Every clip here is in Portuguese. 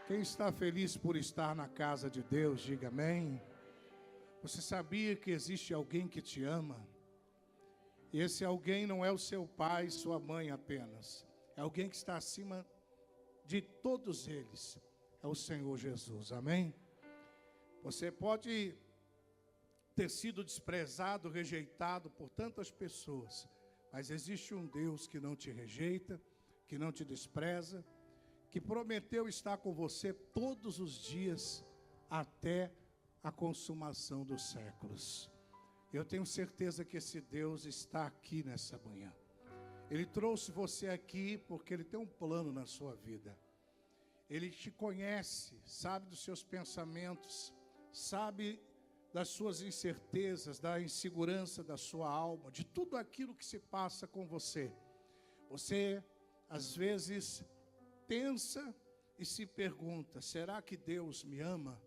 Quem está feliz por estar na casa de Deus, diga amém. Você sabia que existe alguém que te ama? E esse alguém não é o seu pai, sua mãe apenas. É alguém que está acima de todos eles. É o Senhor Jesus, amém? Você pode ter sido desprezado, rejeitado por tantas pessoas, mas existe um Deus que não te rejeita, que não te despreza, que prometeu estar com você todos os dias até a consumação dos séculos. Eu tenho certeza que esse Deus está aqui nessa manhã. Ele trouxe você aqui porque Ele tem um plano na sua vida. Ele te conhece, sabe dos seus pensamentos, sabe das suas incertezas, da insegurança da sua alma, de tudo aquilo que se passa com você. Você, às vezes, pensa e se pergunta: será que Deus me ama?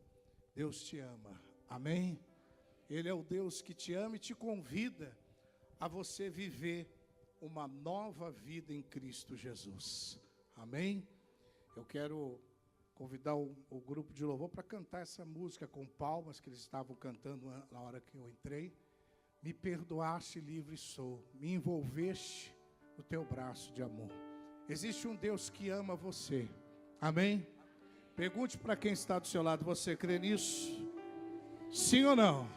Deus te ama, amém? Ele é o Deus que te ama e te convida a você viver uma nova vida em Cristo Jesus, amém? Eu quero convidar o grupo de louvor para cantar essa música com palmas que eles estavam cantando na hora que eu entrei. Me perdoaste, livre sou, me envolveste no teu braço de amor. Existe um Deus que ama você, amém? Pergunte para quem está do seu lado: você crê nisso? Sim ou não?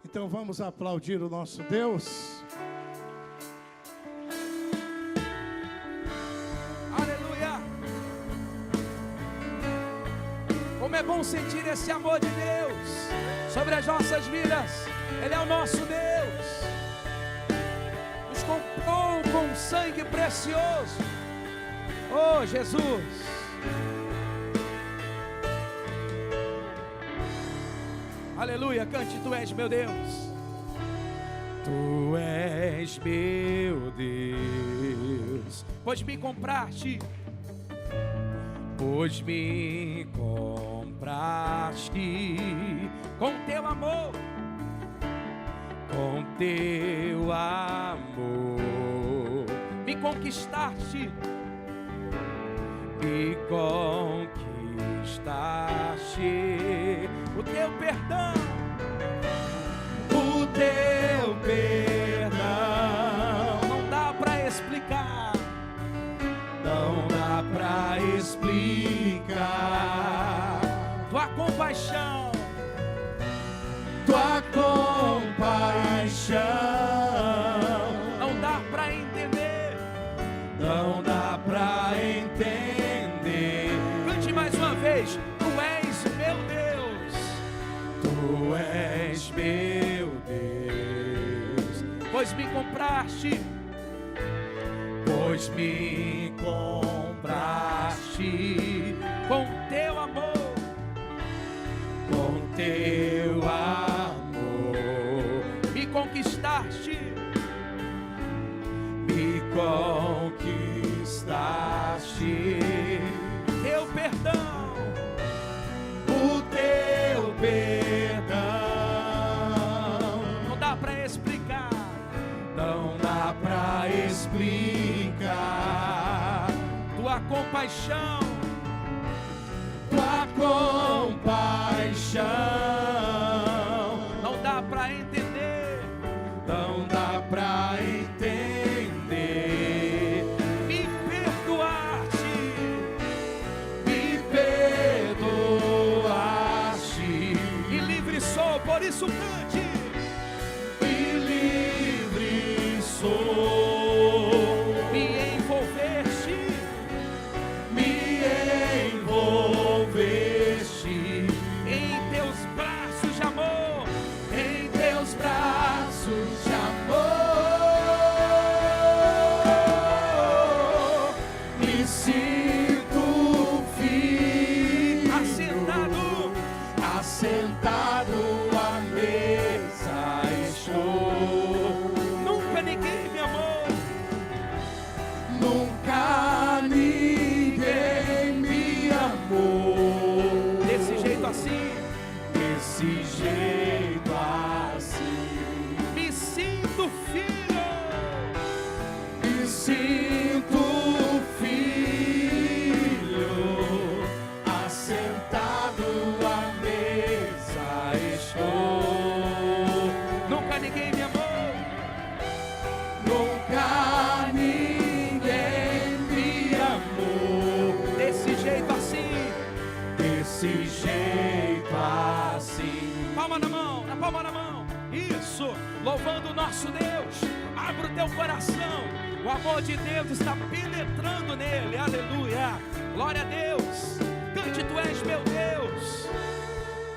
Então vamos aplaudir o nosso Deus. Aleluia! Como é bom sentir esse amor de Deus sobre as nossas vidas. Ele é o nosso Deus. Nos comprou com sangue precioso. Oh, Jesus! Aleluia, cante: Tu és meu Deus. Tu és meu Deus, pois me compraste, com teu amor, me conquistaste, o teu perdão, não dá pra explicar, tua compaixão, não dá pra entender, Cante mais uma vez: Tu és meu Deus. Tu és meu Deus, pois me compraste, com teu amor, me conquistaste, teu perdão, não dá pra explicar, tua compaixão, não dá pra entender, me perdoaste, e livre sou, por isso cante: E livre sou. me envolveste em teus braços de amor, Me sinto firme, assentado à mesa estou. Nunca ninguém me amou, Nunca ninguém me amou desse jeito assim. Me sinto filho, Me sinto filho, palma na mão, na palma na mão. Isso, louvando o nosso Deus. Abra o teu coração. O amor de Deus está penetrando nele. Aleluia. Glória a Deus. Cante, tu és meu Deus.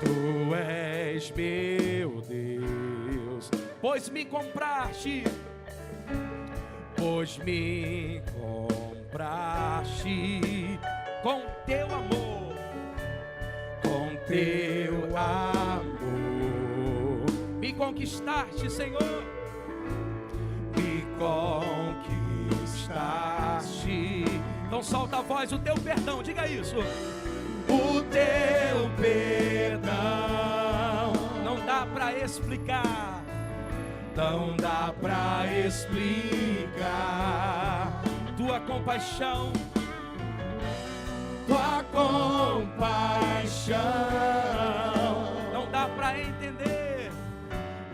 Tu és meu Deus. Pois me compraste. Pois me compraste com teu amor. Com teu amor. Me conquistaste, Senhor. Me conquistaste. Então solta a voz, o teu perdão, diga isso. O teu perdão não dá pra explicar. Não dá pra explicar. Tua compaixão. Tua compaixão não dá pra entender.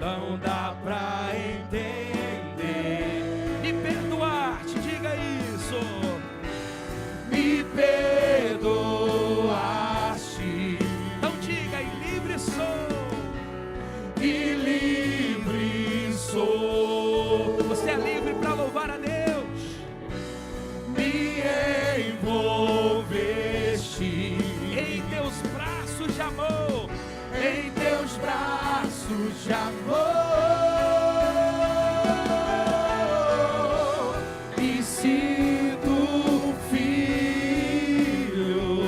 Não dá pra entender. Me perdoar-te, diga isso. Me perdoaste. Então diga, e livre sou. E livre sou. Você é livre para louvar a Deus. Me envolveste em teus braços de amor. Em teus braços de amor. Me sinto filho,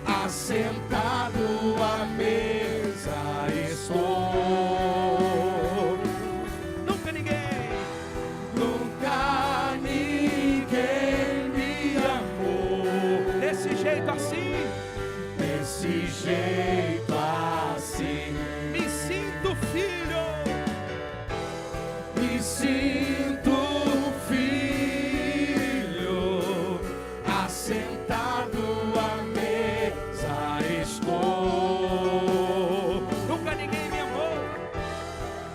assentado à mesa estou. Nunca ninguém me amou desse jeito assim. Desse jeito assim. Me sinto filho. Me sinto filho, assentado à mesa estou. Nunca ninguém me amou.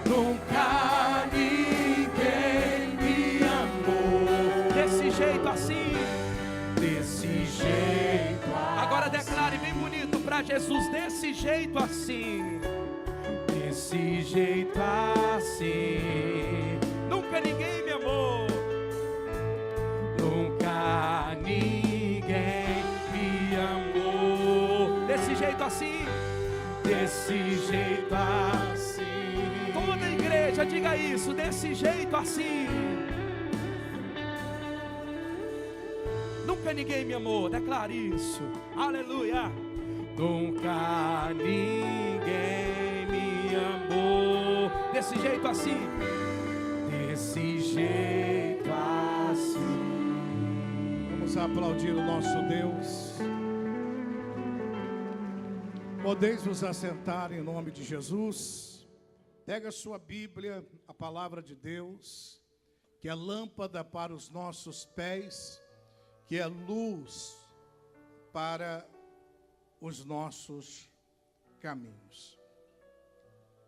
Nunca ninguém me amou desse jeito assim. Desse jeito assim. Agora declare bem bonito para Jesus. Desse jeito assim. Desse jeito assim. Nunca ninguém me amou. Nunca ninguém me amou desse jeito assim. Desse jeito assim. Toda a igreja diga isso. Desse jeito assim. Nunca ninguém me amou. Declare isso. Aleluia. Nunca ninguém me amou desse jeito assim. Desse jeito assim. Vamos aplaudir o nosso Deus. Podeis vos assentar em nome de Jesus. Pega a sua Bíblia, a palavra de Deus, que é lâmpada para os nossos pés, que é luz para os nossos caminhos.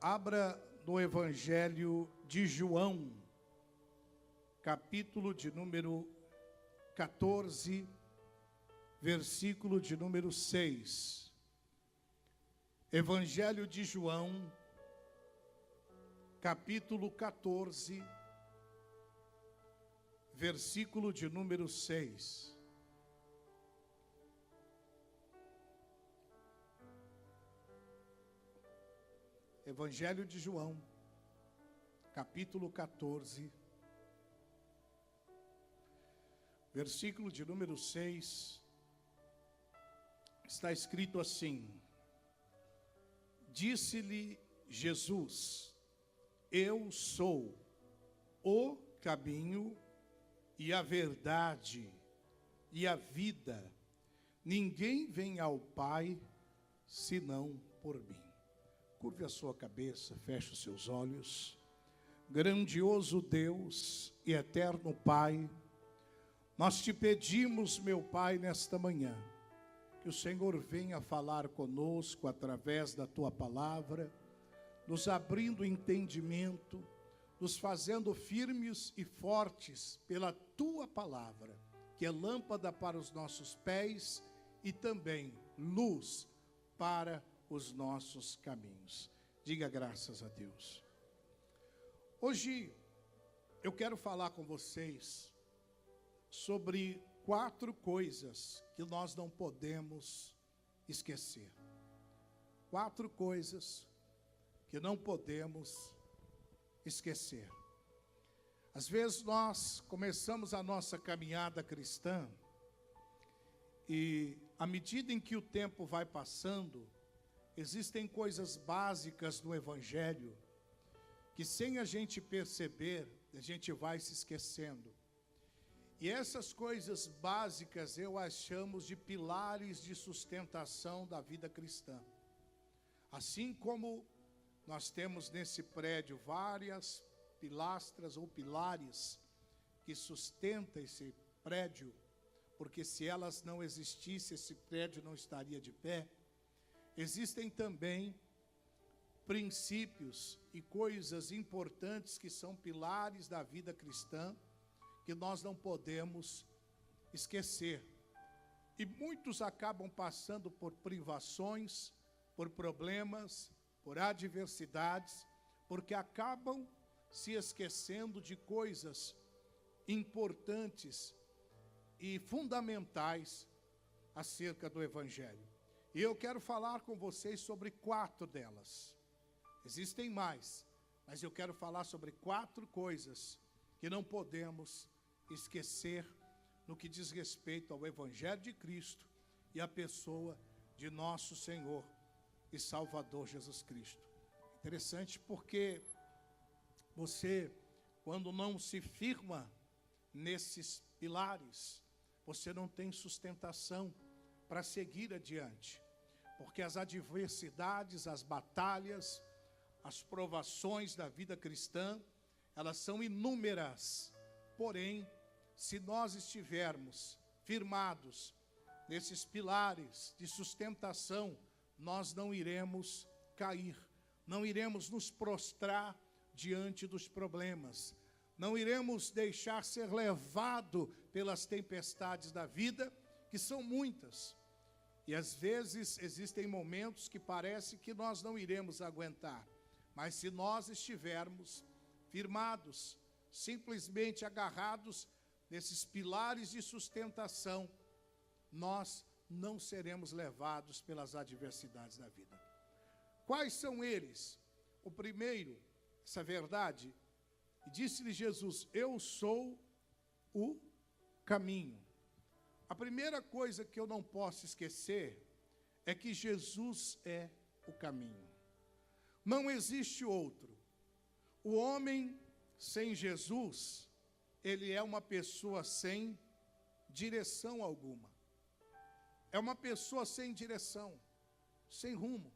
Abra no Evangelho de João, capítulo de número 14, versículo de número 6. Evangelho de João, capítulo 14, versículo de número 6. Evangelho de João, capítulo 14, versículo de número 6, está escrito assim: Disse-lhe Jesus: Eu sou o caminho e a verdade e a vida. Ninguém vem ao Pai senão por mim. Curve a sua cabeça, feche os seus olhos. Grandioso Deus e eterno Pai, nós te pedimos, meu Pai, nesta manhã, que o Senhor venha falar conosco através da tua palavra, nos abrindo entendimento, nos fazendo firmes e fortes pela tua palavra, que é lâmpada para os nossos pés e também luz para os nossos caminhos. Diga graças a Deus. Hoje eu quero falar com vocês sobre 4 coisas que nós não podemos esquecer. 4 coisas que não podemos esquecer. Às vezes nós começamos a nossa caminhada cristã e à medida em que o tempo vai passando, existem coisas básicas no Evangelho que, sem a gente perceber, a gente vai se esquecendo. E essas coisas básicas eu as chamo de pilares de sustentação da vida cristã. Assim como nós temos nesse prédio várias pilastras ou pilares que sustentam esse prédio, porque se elas não existissem, esse prédio não estaria de pé. Existem também princípios e coisas importantes que são pilares da vida cristã, que nós não podemos esquecer. E muitos acabam passando por privações, por problemas, por adversidades, porque acabam se esquecendo de coisas importantes e fundamentais acerca do Evangelho. E eu quero falar com vocês sobre 4 delas. Existem mais, mas eu quero falar sobre 4 coisas que não podemos esquecer no que diz respeito ao Evangelho de Cristo e à pessoa de nosso Senhor e Salvador Jesus Cristo. Interessante porque você, quando não se firma nesses pilares, você não tem sustentação para seguir adiante, porque as adversidades, as batalhas, as provações da vida cristã, elas são inúmeras. Porém, se nós estivermos firmados nesses pilares de sustentação, nós não iremos cair, não iremos nos prostrar diante dos problemas, não iremos deixar ser levado pelas tempestades da vida, que são muitas. E às vezes existem momentos que parece que nós não iremos aguentar, mas se nós estivermos firmados, simplesmente agarrados nesses pilares de sustentação, nós não seremos levados pelas adversidades da vida. Quais são eles? O primeiro, essa verdade, disse-lhe Jesus: eu sou o caminho. A primeira coisa que eu não posso esquecer é que Jesus é o caminho. Não existe outro. O homem sem Jesus, ele é uma pessoa sem direção alguma. É uma pessoa sem direção, sem rumo.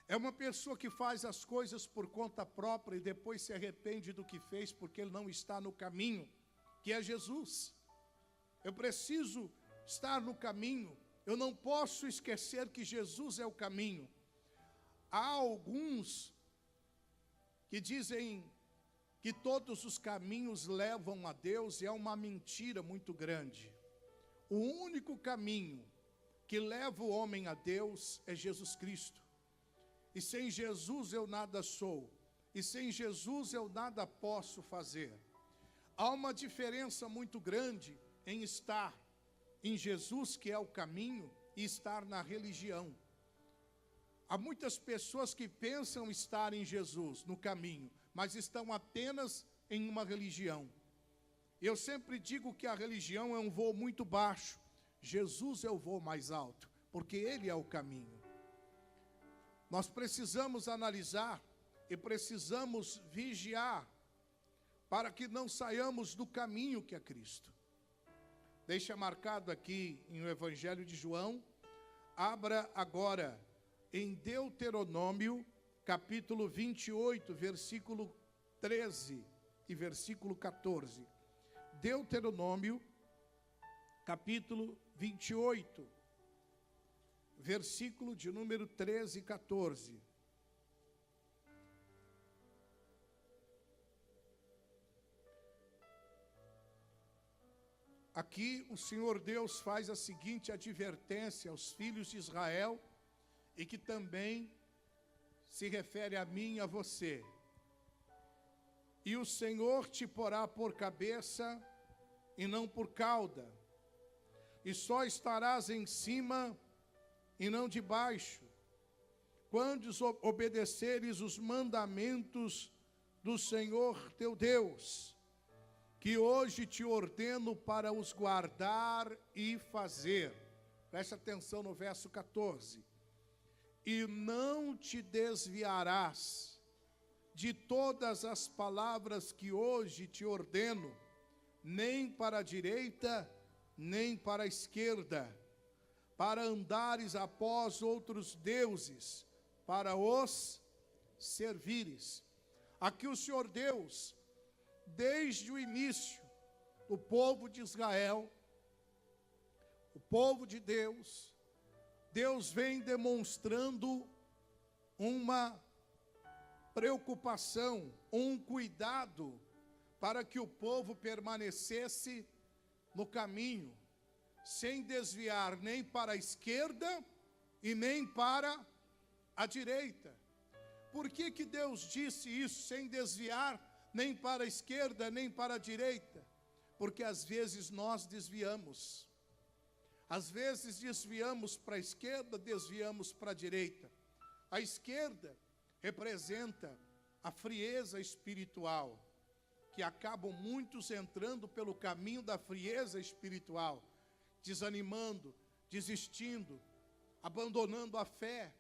É uma pessoa que faz as coisas por conta própria e depois se arrepende do que fez porque ele não está no caminho, que é Jesus. Eu preciso estar no caminho. Eu não posso esquecer que Jesus é o caminho. Há alguns que dizem que todos os caminhos levam a Deus, e é uma mentira muito grande. O único caminho que leva o homem a Deus é Jesus Cristo. E sem Jesus eu nada sou, e sem Jesus eu nada posso fazer. Há uma diferença muito grande em estar em Jesus, que é o caminho, e estar na religião. Há muitas pessoas que pensam estar em Jesus, no caminho, mas estão apenas em uma religião. Eu sempre digo que a religião é um voo muito baixo. Jesus é o voo mais alto, porque Ele é o caminho. Nós precisamos analisar e precisamos vigiar para que não saiamos do caminho que é Cristo. Deixa marcado aqui em o Evangelho de João. Abra agora em Deuteronômio, capítulo 28, versículo 13 e versículo 14. Deuteronômio, capítulo 28, versículo de número 13 e 14. Aqui o Senhor Deus faz a seguinte advertência aos filhos de Israel, e que também se refere a mim e a você. E o Senhor te porá por cabeça e não por cauda, e só estarás em cima e não debaixo, quando obedeceres os mandamentos do Senhor teu Deus, que hoje te ordeno para os guardar e fazer. Preste atenção no verso 14. E não te desviarás de todas as palavras que hoje te ordeno, nem para a direita, nem para a esquerda, para andares após outros deuses, para os servires. Aqui o Senhor Deus, desde o início, o povo de Israel, o povo de Deus, Deus vem demonstrando uma preocupação, um cuidado para que o povo permanecesse no caminho, sem desviar nem para a esquerda e nem para a direita. Por que que Deus disse isso, sem desviar nem para a esquerda nem para a direita? Porque às vezes nós desviamos. Às vezes desviamos para a esquerda, desviamos para a direita. A esquerda representa a frieza espiritual, que acabam muitos entrando pelo caminho da frieza espiritual, desanimando, desistindo, abandonando a fé.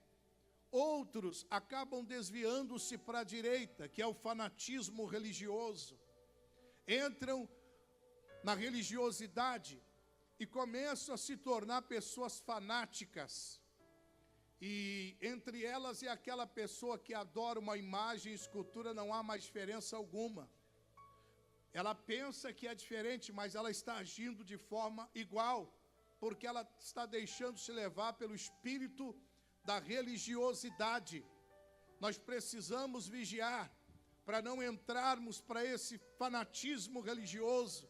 Outros acabam desviando-se para a direita, que é o fanatismo religioso. Entram na religiosidade e começam a se tornar pessoas fanáticas. E entre elas é aquela pessoa que adora uma imagem e escultura, não há mais diferença alguma. Ela pensa que é diferente, mas ela está agindo de forma igual, porque ela está deixando se levar pelo espírito da religiosidade. Nós precisamos vigiar para não entrarmos para esse fanatismo religioso,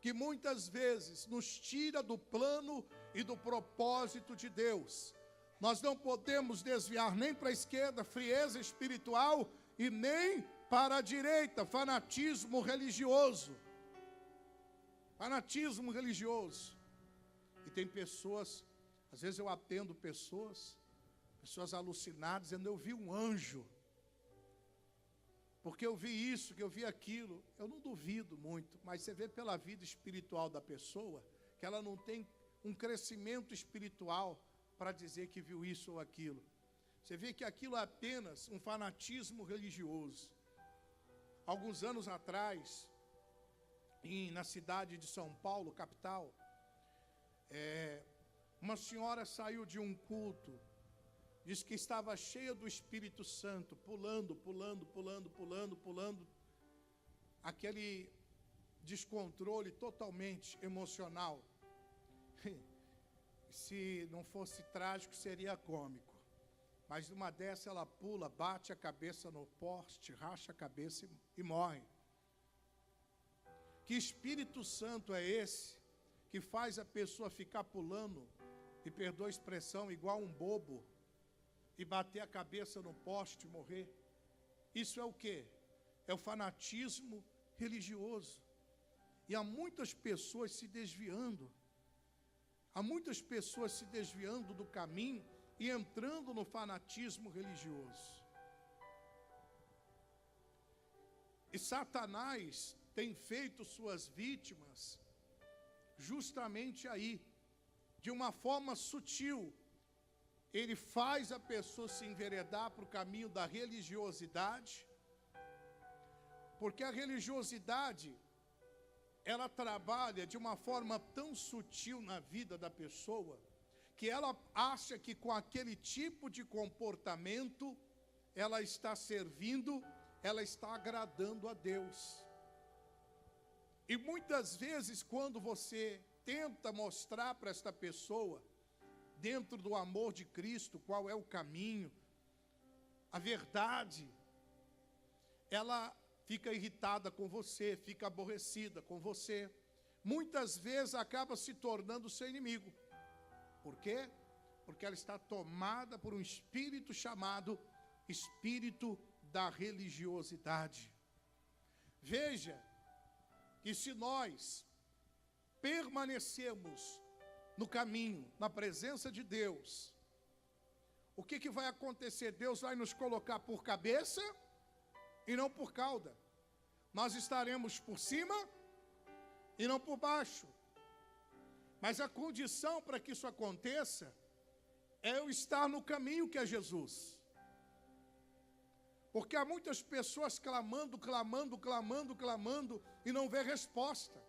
que muitas vezes nos tira do plano e do propósito de Deus. Nós não podemos desviar nem para a esquerda, frieza espiritual, e nem para a direita, fanatismo religioso. Fanatismo religioso. E tem pessoas, às vezes eu atendo pessoas alucinadas, dizendo: eu vi um anjo, porque eu vi isso, que eu vi aquilo. Eu não duvido muito, mas você vê pela vida espiritual da pessoa, que ela não tem um crescimento espiritual para dizer que viu isso ou aquilo. Você vê que aquilo é apenas um fanatismo religioso. Alguns anos atrás, na cidade de São Paulo, capital, uma senhora saiu de um culto, diz que estava cheia do Espírito Santo, pulando, aquele descontrole totalmente emocional. Se não fosse trágico, seria cômico. Mas numa dessa ela pula, bate a cabeça no poste, racha a cabeça e morre. Que Espírito Santo é esse que faz a pessoa ficar pulando, e perdoa a expressão, igual um bobo, e bater a cabeça no poste e morrer? Isso é o quê? É o fanatismo religioso. E há muitas pessoas se desviando. Há muitas pessoas se desviando do caminho e entrando no fanatismo religioso. E Satanás tem feito suas vítimas justamente aí, de uma forma sutil. Ele faz a pessoa se enveredar para o caminho da religiosidade, porque a religiosidade, ela trabalha de uma forma tão sutil na vida da pessoa, que ela acha que com aquele tipo de comportamento, ela está servindo, ela está agradando a Deus. E muitas vezes, quando você tenta mostrar para esta pessoa, dentro do amor de Cristo, qual é o caminho, a verdade, ela fica irritada com você, fica aborrecida com você. Muitas vezes acaba se tornando seu inimigo. Por quê? Porque ela está tomada por um espírito chamado espírito da religiosidade. Veja que se nós permanecemos no caminho, na presença de Deus, o que vai acontecer? Deus vai nos colocar por cabeça e não por cauda. Nós estaremos por cima e não por baixo. Mas a condição para que isso aconteça é eu estar no caminho que é Jesus. Porque há muitas pessoas clamando e não vê resposta.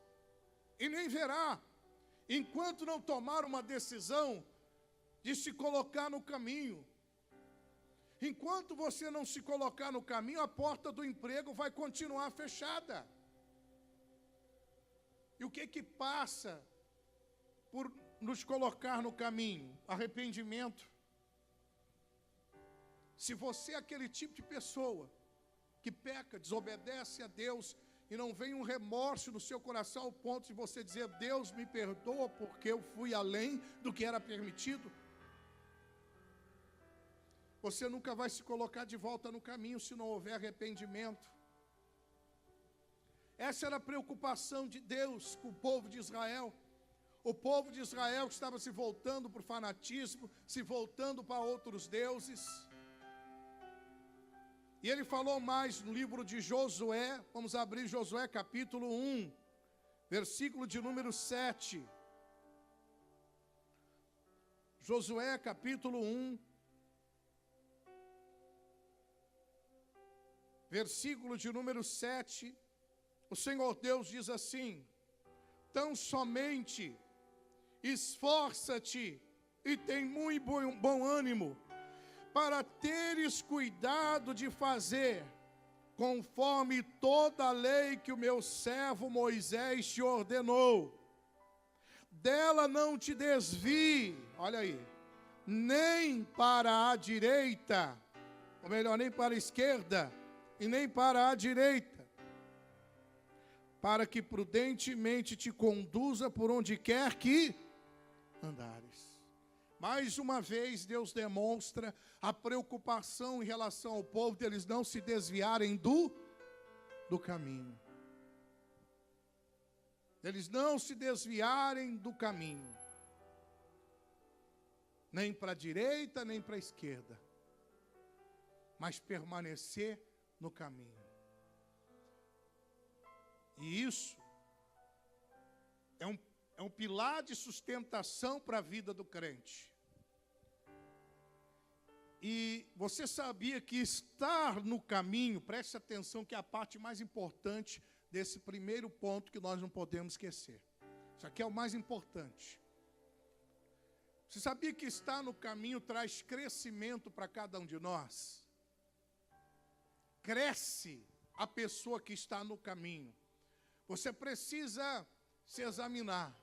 E nem verá, enquanto não tomar uma decisão de se colocar no caminho. Enquanto você não se colocar no caminho, a porta do emprego vai continuar fechada. E o que passa por nos colocar no caminho? Arrependimento. Se você é aquele tipo de pessoa que peca, desobedece a Deus e não vem um remorso no seu coração ao ponto de você dizer: Deus me perdoa porque eu fui além do que era permitido, você nunca vai se colocar de volta no caminho se não houver arrependimento. Essa era a preocupação de Deus com o povo de Israel. O povo de Israel estava se voltando para o fanatismo, se voltando para outros deuses. E ele falou mais no livro de Josué. Vamos abrir Josué capítulo 1, versículo de número 7. Josué capítulo 1, versículo de número 7. O Senhor Deus diz assim: tão somente esforça-te e tem muito bom ânimo, para teres cuidado de fazer conforme toda a lei que o meu servo Moisés te ordenou. Dela não te desvie, olha aí, nem para a direita, ou melhor, nem para a esquerda, e nem para a direita, para que prudentemente te conduza por onde quer que andares. Mais uma vez, Deus demonstra a preocupação em relação ao povo, deles não se desviarem do caminho. Eles não se desviarem do caminho. Nem para a direita, nem para a esquerda. Mas permanecer no caminho. E isso é um pilar de sustentação para a vida do crente. E você sabia que estar no caminho, preste atenção que é a parte mais importante desse primeiro ponto que nós não podemos esquecer. Isso aqui é o mais importante. Você sabia que estar no caminho traz crescimento para cada um de nós? Cresce a pessoa que está no caminho. Você precisa se examinar.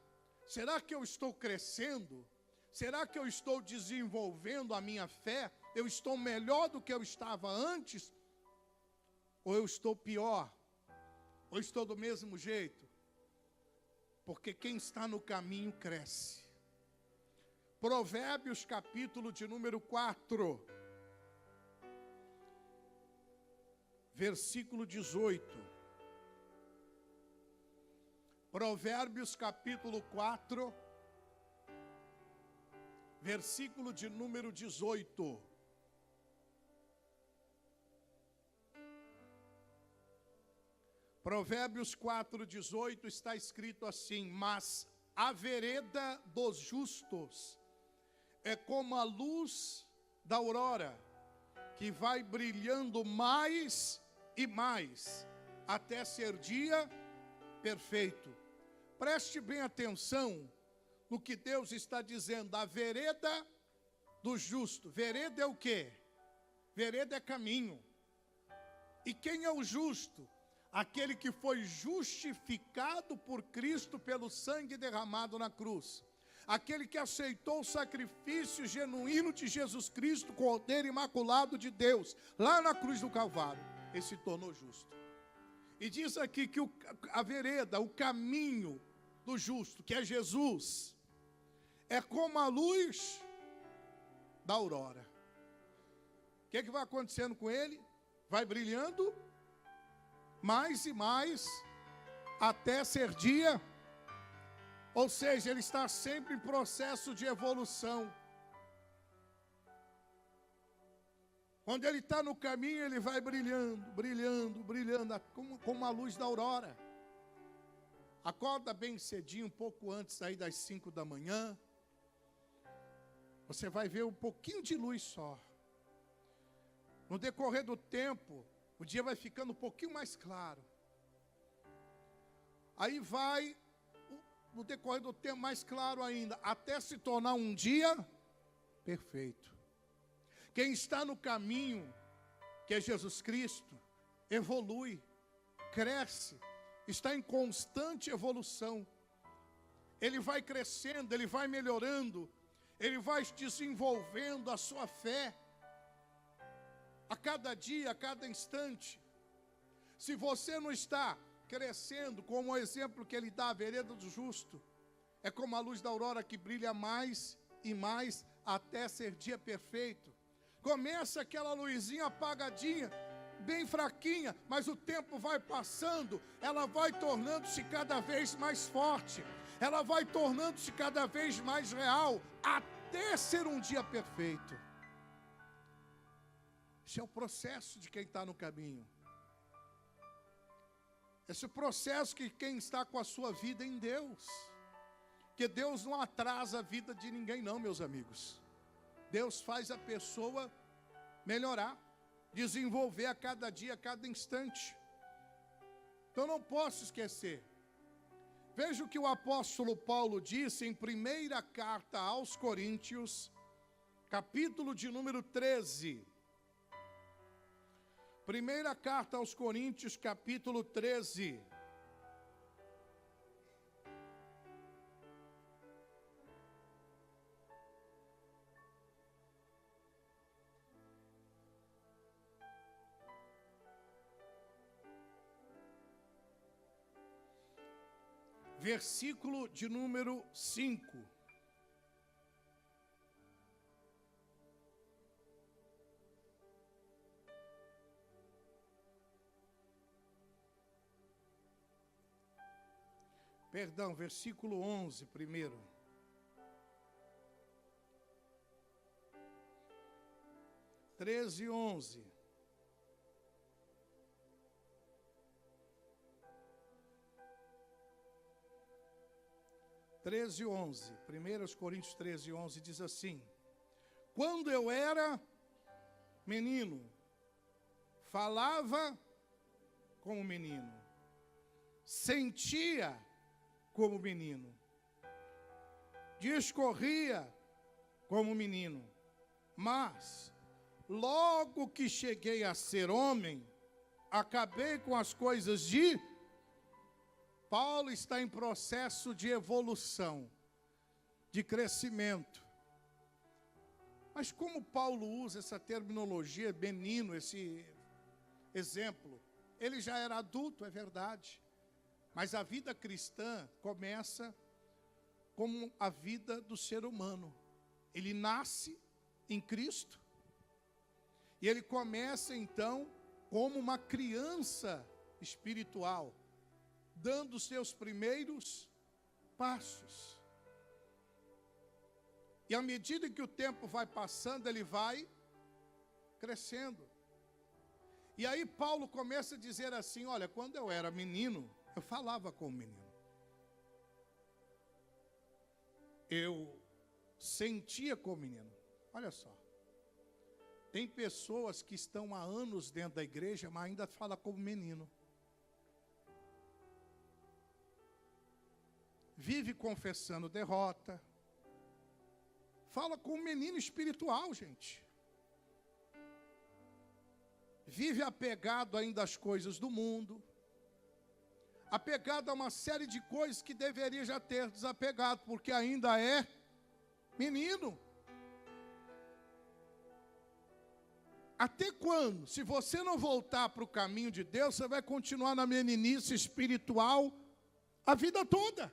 Será que eu estou crescendo? Será que eu estou desenvolvendo a minha fé? Eu estou melhor do que eu estava antes? Ou eu estou pior? Ou estou do mesmo jeito? Porque quem está no caminho cresce. Provérbios capítulo de número 4, versículo 18. Provérbios capítulo 4, versículo de número 18. Provérbios 4, 18 está escrito assim: mas a vereda dos justos é como a luz da aurora, que vai brilhando mais e mais, até ser dia perfeito. Preste bem atenção no que Deus está dizendo. A vereda do justo. Vereda é o quê? Vereda é caminho. E quem é o justo? Aquele que foi justificado por Cristo pelo sangue derramado na cruz. Aquele que aceitou o sacrifício genuíno de Jesus Cristo, Cordeiro imaculado de Deus, lá na cruz do Calvário. Ele se tornou justo. E diz aqui que a vereda, o caminho do justo, que é Jesus, é como a luz da aurora, que vai acontecendo com ele? Vai brilhando mais e mais até ser dia. Ou seja, ele está sempre em processo de evolução. Quando ele está no caminho, ele vai brilhando, brilhando, brilhando, como a luz da aurora. Acorda bem cedinho, um pouco antes aí das 5 da manhã. Você vai ver um pouquinho de luz só. No decorrer do tempo, o dia vai ficando um pouquinho mais claro. Aí vai, no decorrer do tempo, mais claro ainda, até se tornar um dia perfeito. Quem está no caminho, que é Jesus Cristo, evolui, cresce, está em constante evolução. Ele vai crescendo, ele vai melhorando, ele vai desenvolvendo a sua fé, a cada dia, a cada instante. Se você não está crescendo, como o exemplo que ele dá, a vereda do justo, é como a luz da aurora que brilha mais e mais até ser dia perfeito. Começa aquela luzinha apagadinha, bem fraquinha, mas o tempo vai passando, ela vai tornando-se cada vez mais forte, ela vai tornando-se cada vez mais real, até ser um dia perfeito. Esse é o processo de quem está no caminho. Esse é o processo que quem está com a sua vida em Deus. Porque Deus não atrasa a vida de ninguém não, meus amigos. Deus faz a pessoa melhorar, desenvolver a cada dia, a cada instante. Então não posso esquecer. Veja o que o apóstolo Paulo disse em primeira carta aos Coríntios, capítulo de número 13. Primeira carta aos Coríntios, capítulo 13. Versículo de número 5. Perdão, versículo 11 primeiro. Treze, 11. Treze, 11. 1 Coríntios 13, 11 diz assim: quando eu era menino, falava como menino, sentia como menino, discorria como menino, mas logo que cheguei a ser homem, acabei com as coisas de... Paulo está em processo de evolução, de crescimento. Mas como Paulo usa essa terminologia, menino, esse exemplo, ele já era adulto, é verdade. Mas a vida cristã começa como a vida do ser humano. Ele nasce em Cristo e ele começa então como uma criança espiritual, dando os seus primeiros passos. E à medida que o tempo vai passando, ele vai crescendo. E aí Paulo começa a dizer assim: olha, quando eu era menino, eu falava como menino. Eu sentia como menino. Olha só. Tem pessoas que estão há anos dentro da igreja, mas ainda falam como menino. Vive confessando derrota. Fala como menino espiritual, gente. Vive apegado ainda às coisas do mundo. Apegado a uma série de coisas que deveria já ter desapegado, porque ainda é menino. Até quando? Se você não voltar para o caminho de Deus, você vai continuar na meninice espiritual a vida toda.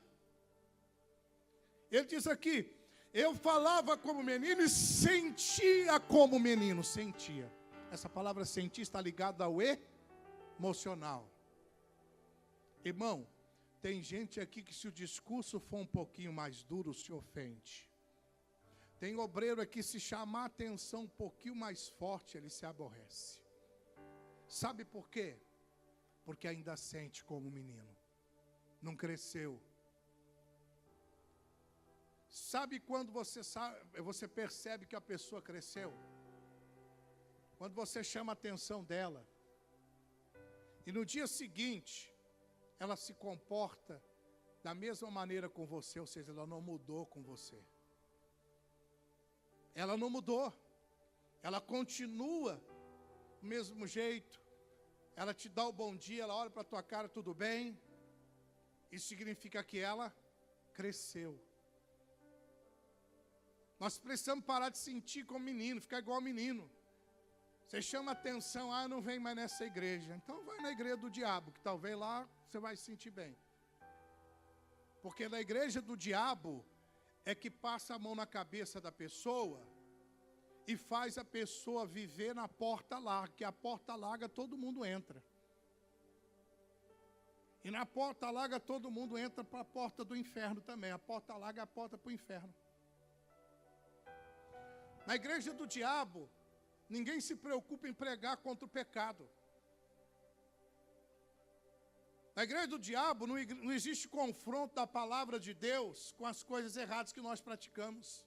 Ele diz aqui: eu falava como menino e sentia como menino, sentia. Essa palavra sentir está ligada ao emocional. Irmão, tem gente aqui que se o discurso for um pouquinho mais duro, se ofende. Tem obreiro aqui, se chamar a atenção um pouquinho mais forte, ele se aborrece. Sabe por quê? Porque ainda sente como menino. Não cresceu. Sabe quando você percebe que a pessoa cresceu? Quando você chama a atenção dela. E no dia seguinte, ela se comporta da mesma maneira com você, ou seja, ela não mudou com você. Ela não mudou. Ela continua do mesmo jeito. Ela te dá o bom dia, ela olha para a tua cara, tudo bem? Isso significa que ela cresceu. Nós precisamos parar de sentir como menino, ficar igual menino. Você chama atenção, não vem mais nessa igreja. Então vai na igreja do diabo, que talvez lá você vai se sentir bem. Porque na igreja do diabo é que passa a mão na cabeça da pessoa e faz a pessoa viver na porta larga, que a porta larga todo mundo entra. E na porta larga todo mundo entra para a porta do inferno também. A porta larga é a porta para o inferno. Na igreja do diabo, ninguém se preocupa em pregar contra o pecado. Na igreja do diabo não existe confronto da palavra de Deus com as coisas erradas que nós praticamos.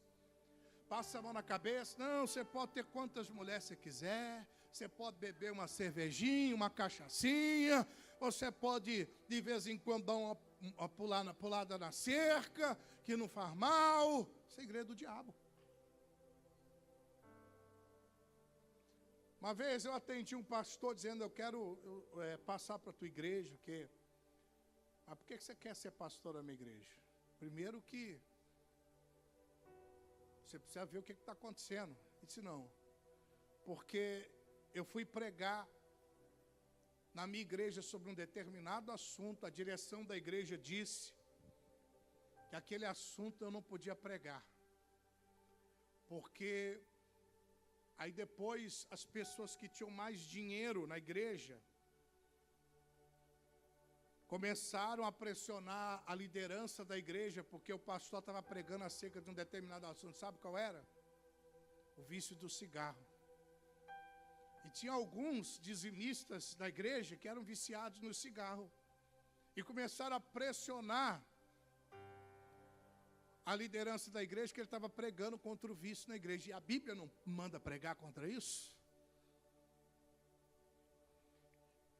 Passa a mão na cabeça, não, você pode ter quantas mulheres você quiser, você pode beber uma cervejinha, uma cachaçinha, você pode de vez em quando dar uma pulada na cerca, que não faz mal. Isso é igreja do diabo. Uma vez eu atendi um pastor dizendo, eu quero passar para a tua igreja, mas por que você quer ser pastor da minha igreja? Primeiro que você precisa ver o que está acontecendo. Ele disse, não, porque eu fui pregar na minha igreja sobre um determinado assunto, a direção da igreja disse que aquele assunto eu não podia pregar, porque aí depois as pessoas que tinham mais dinheiro na igreja começaram a pressionar a liderança da igreja, porque o pastor estava pregando acerca de um determinado assunto. Sabe qual era? O vício do cigarro. E tinha alguns dizimistas da igreja que eram viciados no cigarro. E começaram a pressionar a liderança da igreja, que ele estava pregando contra o vício na igreja. E a Bíblia não manda pregar contra isso?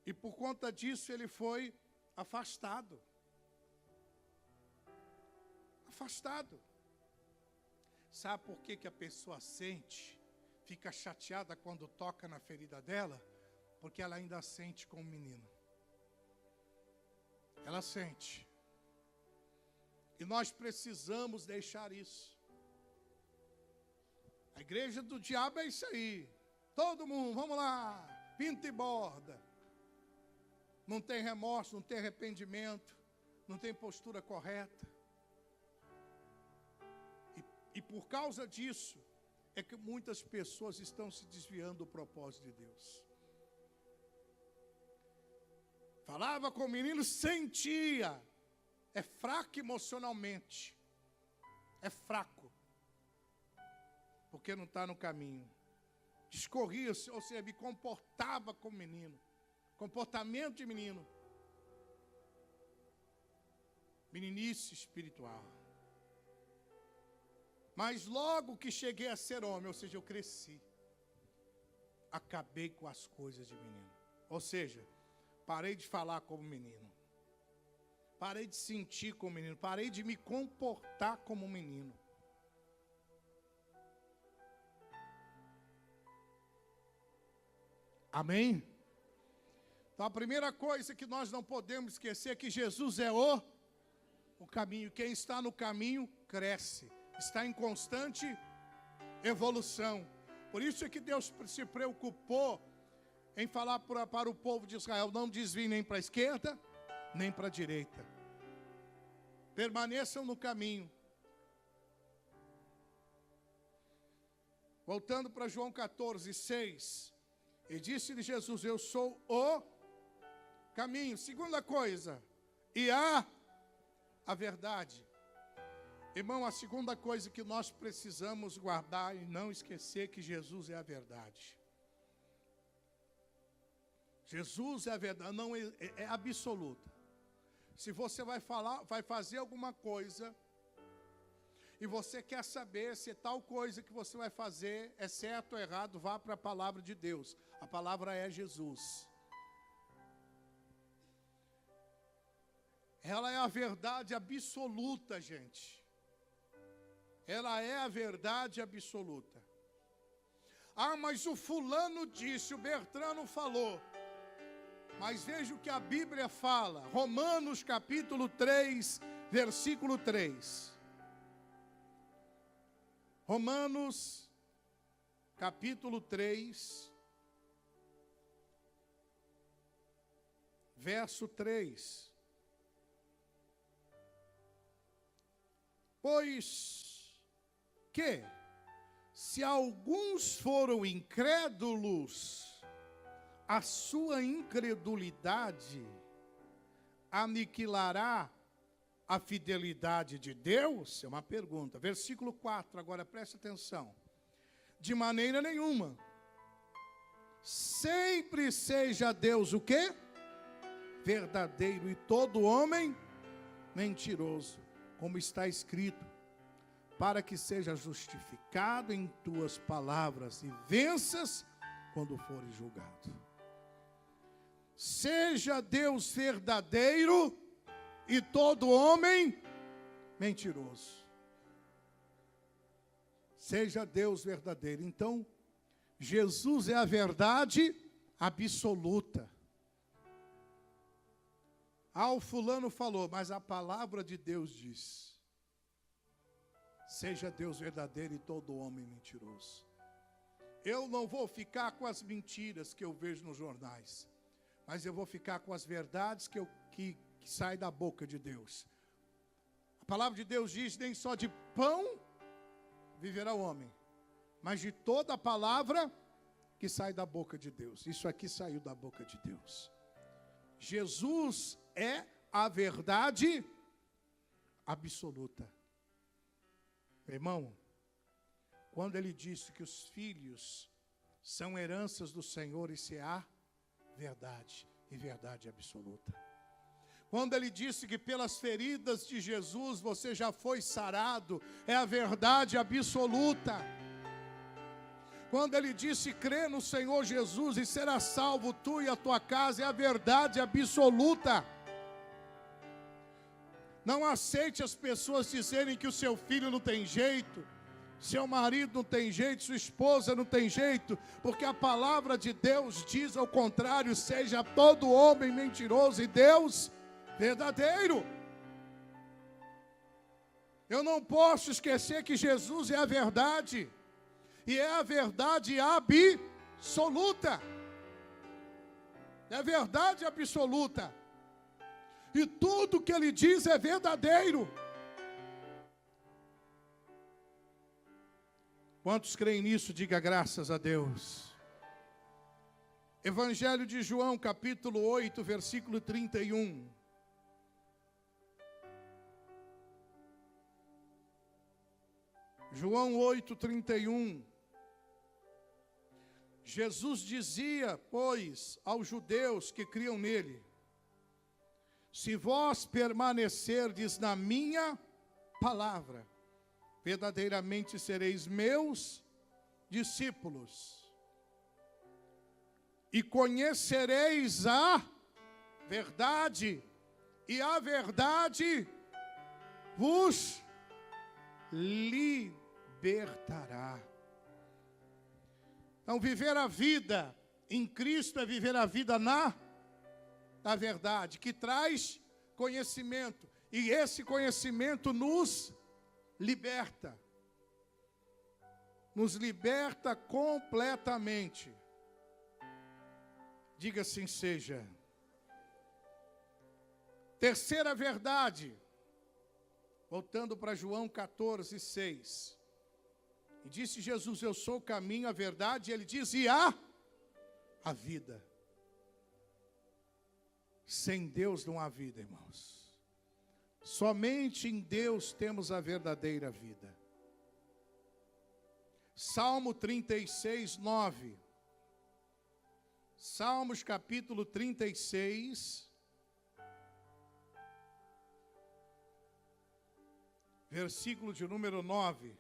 E por conta disso ele foi afastado. Afastado. Sabe por que a pessoa sente, fica chateada quando toca na ferida dela? Porque ela ainda sente como menino. Ela sente. E nós precisamos deixar isso. A igreja do diabo é isso aí. Todo mundo, vamos lá, pinta e borda. Não tem remorso, não tem arrependimento, não tem postura correta. E por causa disso, é que muitas pessoas estão se desviando do propósito de Deus. Falava com o menino, sentia. É fraco emocionalmente. É fraco. Porque não está no caminho. Discorria-se, ou seja, me comportava como menino. Comportamento de menino. Meninice espiritual. Mas logo que cheguei a ser homem, ou seja, eu cresci. Acabei com as coisas de menino. Ou seja, parei de falar como menino. Parei de sentir como menino. Parei de me comportar como menino. Amém? Então a primeira coisa que nós não podemos esquecer é que Jesus é o caminho. Quem está no caminho, cresce. Está em constante evolução. Por isso é que Deus se preocupou em falar para o povo de Israel, não desviem nem para a esquerda, nem para a direita. Permaneçam no caminho. Voltando para João 14, 6. E disse-lhe Jesus, eu sou o caminho. Segunda coisa, e a verdade. Irmão, a segunda coisa que nós precisamos guardar e não esquecer que Jesus é a verdade. Jesus é a verdade, não é absoluta. Se você vai fazer alguma coisa, e você quer saber se tal coisa que você vai fazer é certo ou errado, vá para a palavra de Deus. A palavra é Jesus. Ela é a verdade absoluta, gente. Ela é a verdade absoluta. Ah, mas o fulano disse, o Bertrano falou. Mas veja o que a Bíblia fala. Romanos capítulo 3, versículo 3. Romanos capítulo 3, verso 3. Pois que, se alguns foram incrédulos, a sua incredulidade aniquilará a fidelidade de Deus? É uma pergunta. Versículo 4, agora preste atenção. De maneira nenhuma. Sempre seja Deus o quê? Verdadeiro e todo homem mentiroso, como está escrito, para que seja justificado em tuas palavras e venças quando fores julgado. Seja Deus verdadeiro e todo homem mentiroso. Seja Deus verdadeiro. Então, Jesus é a verdade absoluta. Ah, o fulano falou, mas a palavra de Deus diz: seja Deus verdadeiro e todo homem mentiroso. Eu não vou ficar com as mentiras que eu vejo nos jornais, mas eu vou ficar com as verdades que saem da boca de Deus. A palavra de Deus diz, nem só de pão viverá o homem, mas de toda a palavra que sai da boca de Deus. Isso aqui saiu da boca de Deus. Jesus é a verdade absoluta. Irmão, quando ele disse que os filhos são heranças do Senhor, isso é a verdade, e verdade absoluta. Quando ele disse que pelas feridas de Jesus você já foi sarado, é a verdade absoluta. Quando ele disse crê no Senhor Jesus e será salvo tu e a tua casa, é a verdade absoluta. Não aceite as pessoas dizerem que o seu filho não tem jeito, seu marido não tem jeito, sua esposa não tem jeito, porque a palavra de Deus diz ao contrário, seja todo homem mentiroso e Deus verdadeiro. Eu não posso esquecer que Jesus é a verdade, e é a verdade absoluta. É a verdade absoluta. E tudo que ele diz é verdadeiro. Quantos creem nisso? Diga graças a Deus. Evangelho de João, capítulo 8, versículo 31. João 8, 31. Jesus dizia, pois, aos judeus que criam nele: se vós permanecerdes na minha palavra, verdadeiramente sereis meus discípulos, e conhecereis a verdade, e a verdade vos libertará. Então, viver a vida em Cristo é viver a vida na verdade, que traz conhecimento, e esse conhecimento nos liberta completamente. Diga assim seja. Terceira verdade, voltando para João 14, 6. E disse Jesus, eu sou o caminho, a verdade, e ele diz, e a a vida. Sem Deus não há vida, irmãos. Somente em Deus temos a verdadeira vida. Salmo 36, 9. Salmos capítulo 36, versículo de número 9.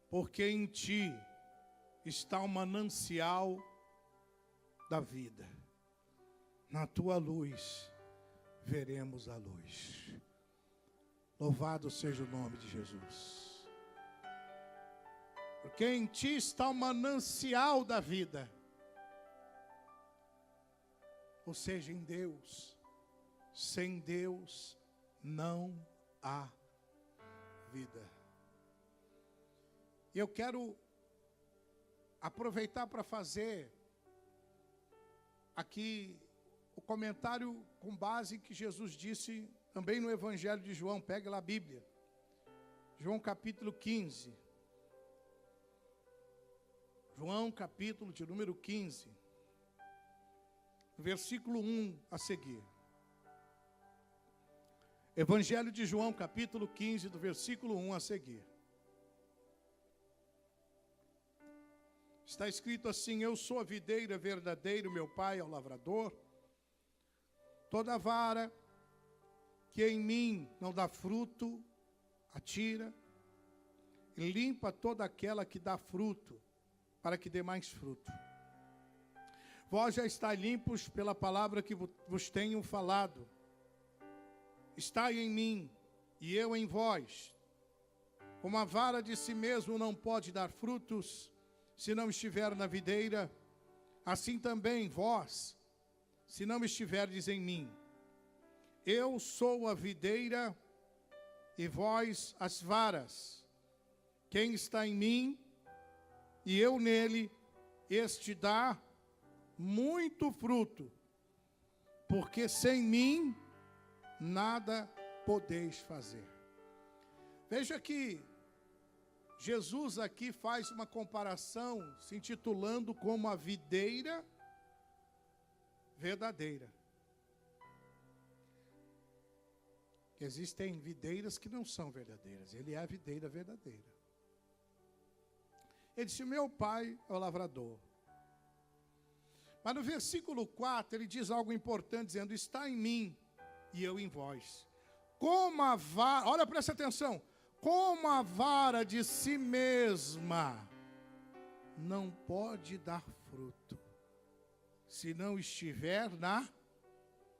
Porque em ti está o manancial da vida. Na tua luz veremos a luz. Louvado seja o nome de Jesus. Porque em ti está o manancial da vida. Ou seja, em Deus. Sem Deus não há vida. E eu quero aproveitar para fazer aqui o comentário com base em que Jesus disse também no Evangelho de João. Pegue lá a Bíblia. João capítulo 15. João capítulo de número 15. Versículo 1 a seguir. Evangelho de João capítulo 15, do versículo 1 a seguir. Está escrito assim: eu sou a videira verdadeira, meu pai é o lavrador. Toda vara que em mim não dá fruto, atira, e limpa toda aquela que dá fruto, para que dê mais fruto. Vós já estáis limpos pela palavra que vos tenho falado. Estai em mim, e eu em vós. Como a vara de si mesmo não pode dar frutos, se não estiver na videira, assim também vós, se não estiverdes em mim. Eu sou a videira, e vós as varas. Quem está em mim, e eu nele, este dá muito fruto, porque sem mim, nada podeis fazer. Veja que Jesus aqui faz uma comparação, se intitulando como a videira verdadeira. Existem videiras que não são verdadeiras. Ele é a videira verdadeira. Ele disse: meu pai é o lavrador. Mas no versículo 4 ele diz algo importante, dizendo: está em mim e eu em vós. Como a vara, olha, presta atenção. Como a vara de si mesma não pode dar fruto, se não estiver na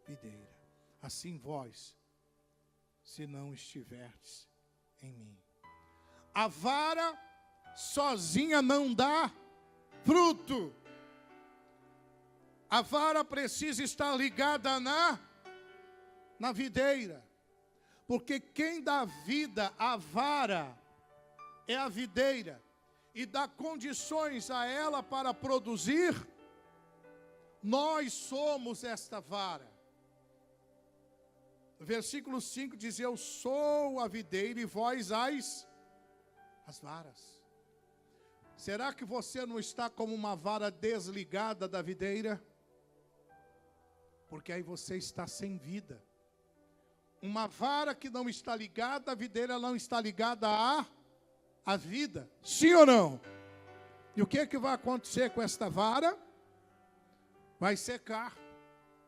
videira. Assim vós, se não estiverdes em mim. A vara sozinha não dá fruto. A vara precisa estar ligada na videira. Porque quem dá vida à vara é a videira. E dá condições a ela para produzir. Nós somos esta vara. Versículo 5 diz: eu sou a videira e vós as varas. Será que você não está como uma vara desligada da videira? Porque aí você está sem vida. Uma vara que não está ligada à videira, não está ligada à vida. Sim ou não? E o que vai acontecer com esta vara? Vai secar,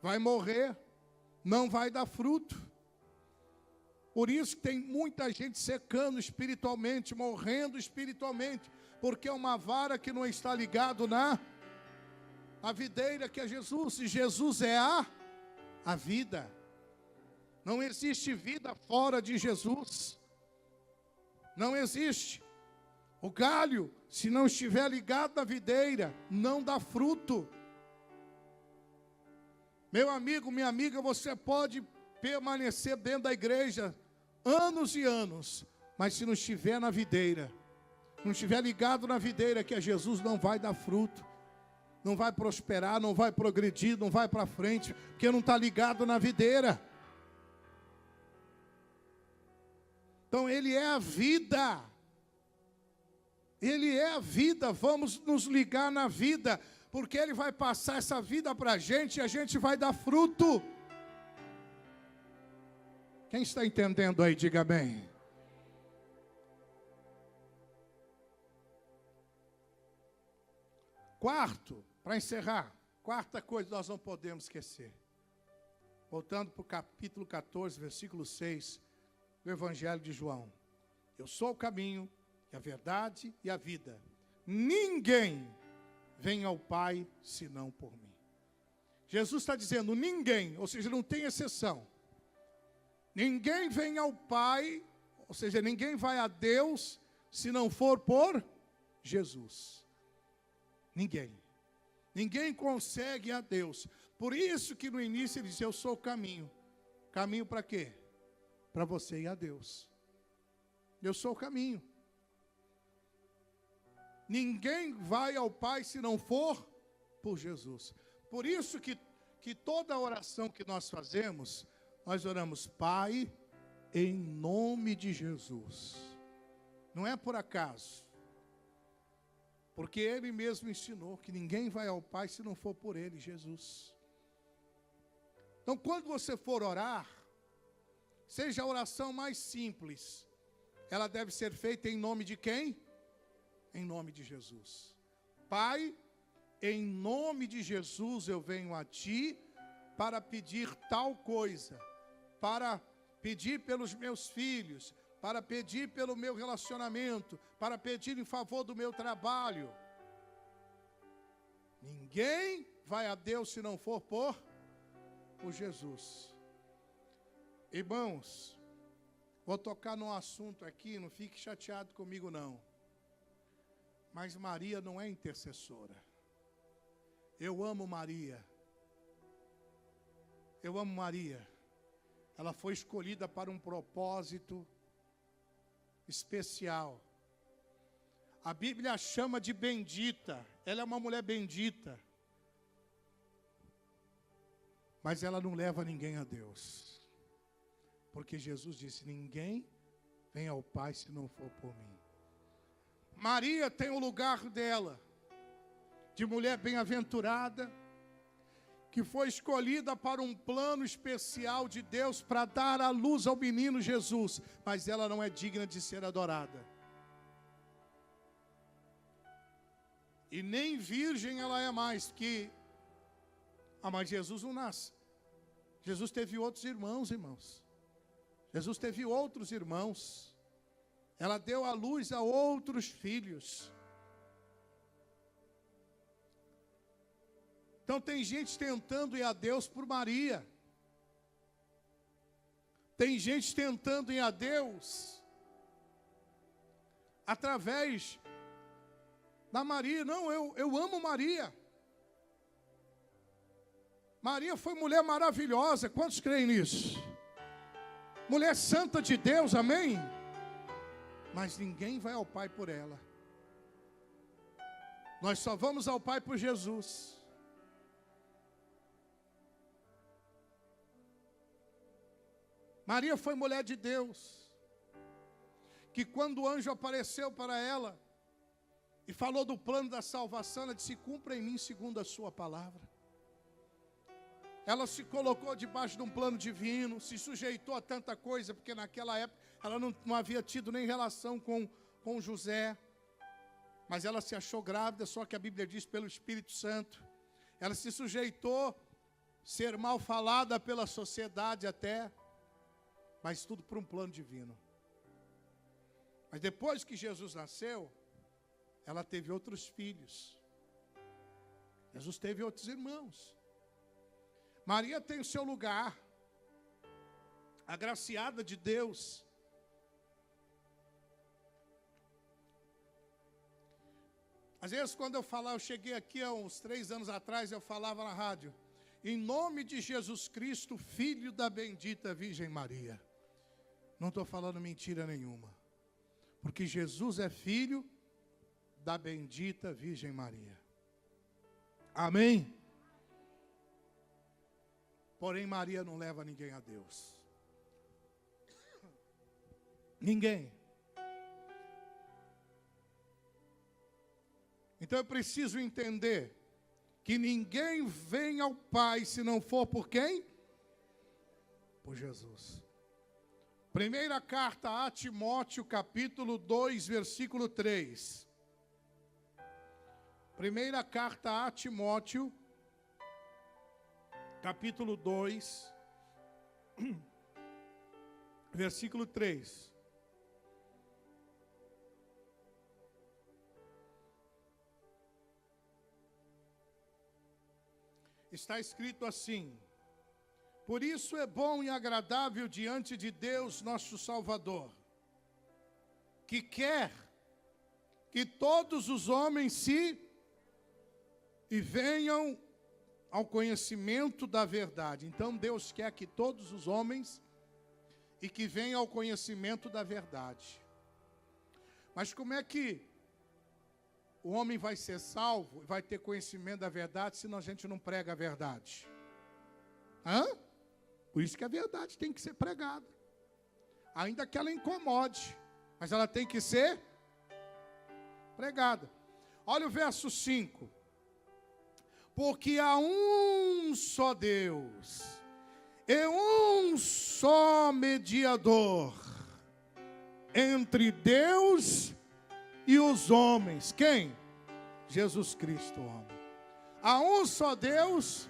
vai morrer, não vai dar fruto. Por isso que tem muita gente secando espiritualmente, morrendo espiritualmente, porque é uma vara que não está ligado na videira que é Jesus. E Jesus é a vida. Não existe vida fora de Jesus. Não existe. O galho, se não estiver ligado na videira, não dá fruto. Meu amigo, minha amiga, você pode permanecer dentro da igreja anos e anos, mas se não estiver na videira, não estiver ligado na videira que é Jesus, não vai dar fruto. Não vai prosperar, não vai progredir, não vai para frente, porque não está ligado na videira. Então ele é a vida. Ele é a vida, vamos nos ligar na vida, porque Ele vai passar essa vida para a gente e a gente vai dar fruto. Quem está entendendo aí, diga bem. Quarto, para encerrar, quarta coisa nós não podemos esquecer. Voltando para o capítulo 14, versículo 6, do Evangelho de João. Eu sou o caminho, e a verdade e a vida. Ninguém vem ao Pai senão por mim. Jesus está dizendo ninguém, ou seja, não tem exceção. Ninguém vem ao Pai, ou seja, ninguém vai a Deus se não for por Jesus. Ninguém. Ninguém consegue ir a Deus. Por isso que no início ele diz, eu sou o caminho. Caminho para quê? Para você ir a Deus. Eu sou o caminho. Ninguém vai ao Pai se não for por Jesus. Por isso que toda oração que nós fazemos, nós oramos, Pai, em nome de Jesus. Não é por acaso. Porque Ele mesmo ensinou que ninguém vai ao Pai se não for por Ele, Jesus. Então, quando você for orar, seja a oração mais simples, ela deve ser feita em nome de quem? Em nome de Jesus. Pai, em nome de Jesus eu venho a Ti para pedir tal coisa, para pedir pelos meus filhos, para pedir pelo meu relacionamento, para pedir em favor do meu trabalho. Ninguém vai a Deus se não for por Jesus. Irmãos, vou tocar num assunto aqui, não fique chateado comigo não. Mas Maria não é intercessora. Eu amo Maria. Eu amo Maria. Ela foi escolhida para um propósito especial. A Bíblia a chama de bendita. Ela é uma mulher bendita. Mas ela não leva ninguém a Deus. Porque Jesus disse, ninguém vem ao Pai se não for por mim. Maria tem o lugar dela, de mulher bem-aventurada, que foi escolhida para um plano especial de Deus para dar a luz ao menino Jesus, mas ela não é digna de ser adorada. E nem virgem ela é mais, mas Jesus não nasce. Jesus teve outros irmãos. Jesus teve outros irmãos. Ela deu à luz a outros filhos. Então tem gente tentando ir a Deus por Maria. Tem gente tentando ir a Deus através da Maria. Não, eu amo Maria. Maria foi mulher maravilhosa. Quantos creem nisso? Mulher santa de Deus, amém? Mas ninguém vai ao Pai por ela. Nós só vamos ao Pai por Jesus. Maria foi mulher de Deus, que quando o anjo apareceu para ela e falou do plano da salvação, ela disse, cumpra em mim segundo a sua palavra. Ela se colocou debaixo de um plano divino, se sujeitou a tanta coisa, porque naquela época ela não havia tido nem relação com José, mas ela se achou grávida, só que a Bíblia diz pelo Espírito Santo. Ela se sujeitou a ser mal falada pela sociedade até, mas tudo por um plano divino. Mas depois que Jesus nasceu, ela teve outros filhos. Jesus teve outros irmãos. Maria tem o seu lugar, agraciada de Deus. Às vezes quando eu cheguei aqui há uns 3 anos atrás, eu falava na rádio, em nome de Jesus Cristo, filho da bendita Virgem Maria. Não estou falando mentira nenhuma, porque Jesus é filho da bendita Virgem Maria. Amém? Porém, Maria não leva ninguém a Deus. Ninguém. Então eu preciso entender que ninguém vem ao Pai se não for por quem? Por Jesus. Primeira carta a Timóteo, capítulo 2, versículo 3. Primeira carta a Timóteo, capítulo 2, versículo 3. Está escrito assim: por isso é bom e agradável diante de Deus, nosso Salvador, que quer que todos os homens venham ao conhecimento da verdade. Então Deus quer que todos os homens e que venham ao conhecimento da verdade. Mas como é que o homem vai ser salvo, vai ter conhecimento da verdade, se a gente não prega a verdade? Por isso que a verdade tem que ser pregada. Ainda que ela incomode, mas ela tem que ser pregada. Olha o verso 5. Porque há um só Deus, e um só mediador entre Deus e os homens. Quem? Jesus Cristo, homem. Há um só Deus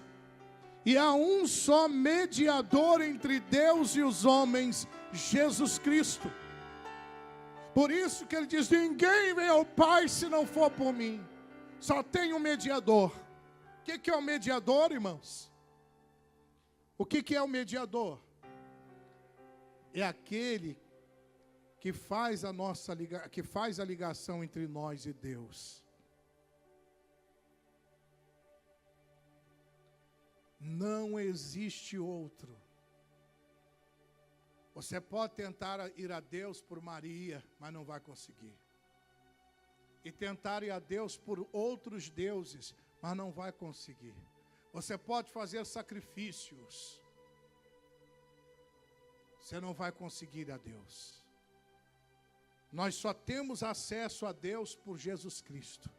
e há um só mediador entre Deus e os homens, Jesus Cristo. Por isso que ele diz: ninguém vem ao Pai se não for por mim. Só tem um mediador. O que é o mediador, irmãos? O que é o mediador? É aquele que faz a ligação entre nós e Deus. Não existe outro. Você pode tentar ir a Deus por Maria, mas não vai conseguir. E tentar ir a Deus por outros deuses, mas não vai conseguir. Você pode fazer sacrifícios, você não vai conseguir a Deus. Nós só temos acesso a Deus por Jesus Cristo.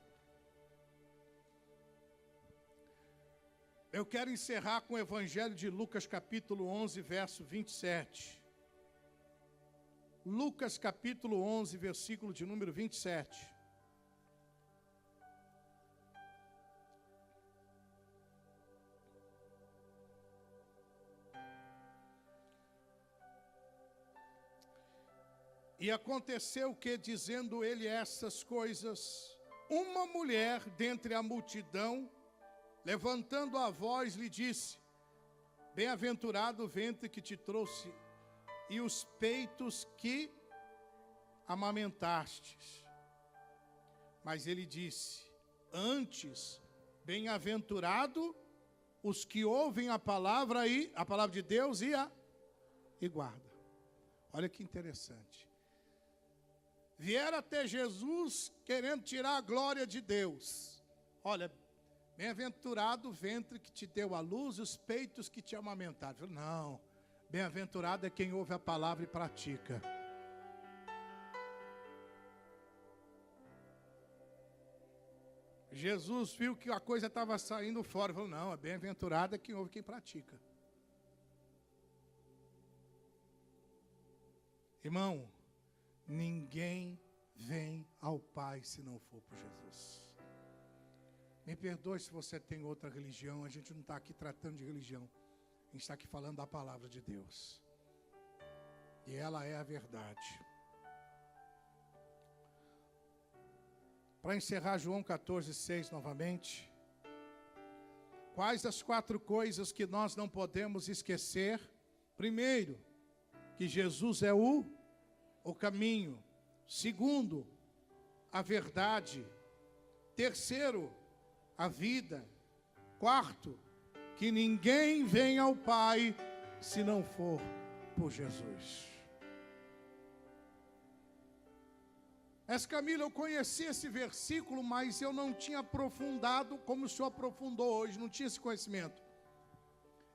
Eu quero encerrar com o Evangelho de Lucas, capítulo 11, verso 27. Lucas, capítulo 11, versículo de número 27. E aconteceu que, dizendo ele essas coisas, uma mulher dentre a multidão, levantando a voz, lhe disse: bem-aventurado o ventre que te trouxe e os peitos que amamentastes. Mas ele disse: antes, bem-aventurado os que ouvem a palavra de Deus e guardam. Olha que interessante. Vieram até Jesus querendo tirar a glória de Deus. Olha, bem-aventurado o ventre que te deu a luz e os peitos que te amamentaram. Falei, não, bem-aventurado é quem ouve a palavra e pratica. Jesus viu que a coisa estava saindo fora. Falou, não, é bem-aventurado é quem ouve e quem pratica. Irmão, ninguém vem ao Pai se não for por Jesus. Me perdoe se você tem outra religião, a gente não está aqui tratando de religião. A gente está aqui falando da palavra de Deus. E ela é a verdade. Para encerrar, João 14:6 novamente. Quais as 4 coisas que nós não podemos esquecer? Primeiro, que Jesus é o caminho. Segundo, a verdade. Terceiro, a vida. Quarto, que ninguém vem ao Pai se não for por Jesus. Mas Camila, eu conheci esse versículo, mas eu não tinha aprofundado como o senhor aprofundou hoje, não tinha esse conhecimento.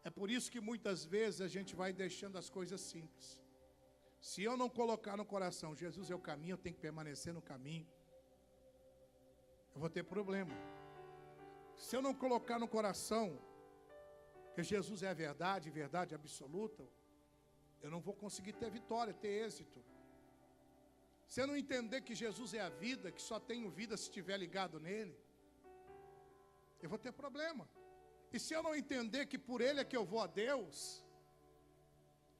É por isso que muitas vezes a gente vai deixando as coisas simples. Se eu não colocar no coração, Jesus é o caminho, eu tenho que permanecer no caminho. eu vou ter problema. Se eu não colocar no coração que Jesus é a verdade, verdade absoluta, eu não vou conseguir ter vitória, ter êxito. Se eu não entender que Jesus é a vida, que só tenho vida se estiver ligado nele, eu vou ter problema. E se eu não entender que por ele é que eu vou a Deus,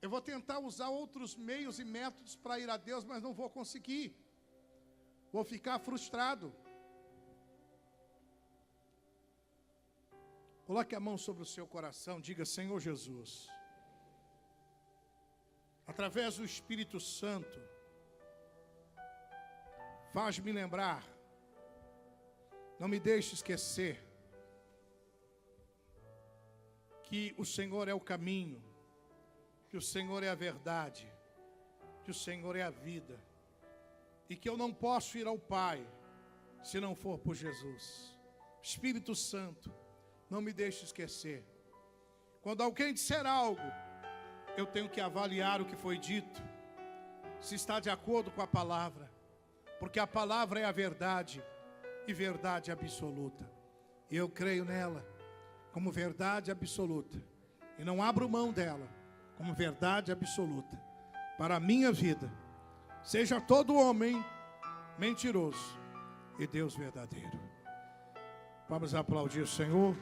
eu vou tentar usar outros meios e métodos para ir a Deus, mas não vou conseguir. Vou ficar frustrado. Coloque a mão sobre o seu coração, diga: Senhor Jesus, através do Espírito Santo, faz-me lembrar, não me deixe esquecer, que o Senhor é o caminho, que o Senhor é a verdade, que o Senhor é a vida, e que eu não posso ir ao Pai, se não for por Jesus. Espírito Santo, não me deixe esquecer. Quando alguém disser algo, eu tenho que avaliar o que foi dito, se está de acordo com a palavra, porque a palavra é a verdade, e verdade absoluta. E eu creio nela como verdade absoluta, e não abro mão dela como verdade absoluta para a minha vida. Seja todo homem mentiroso e Deus verdadeiro. Vamos aplaudir o Senhor.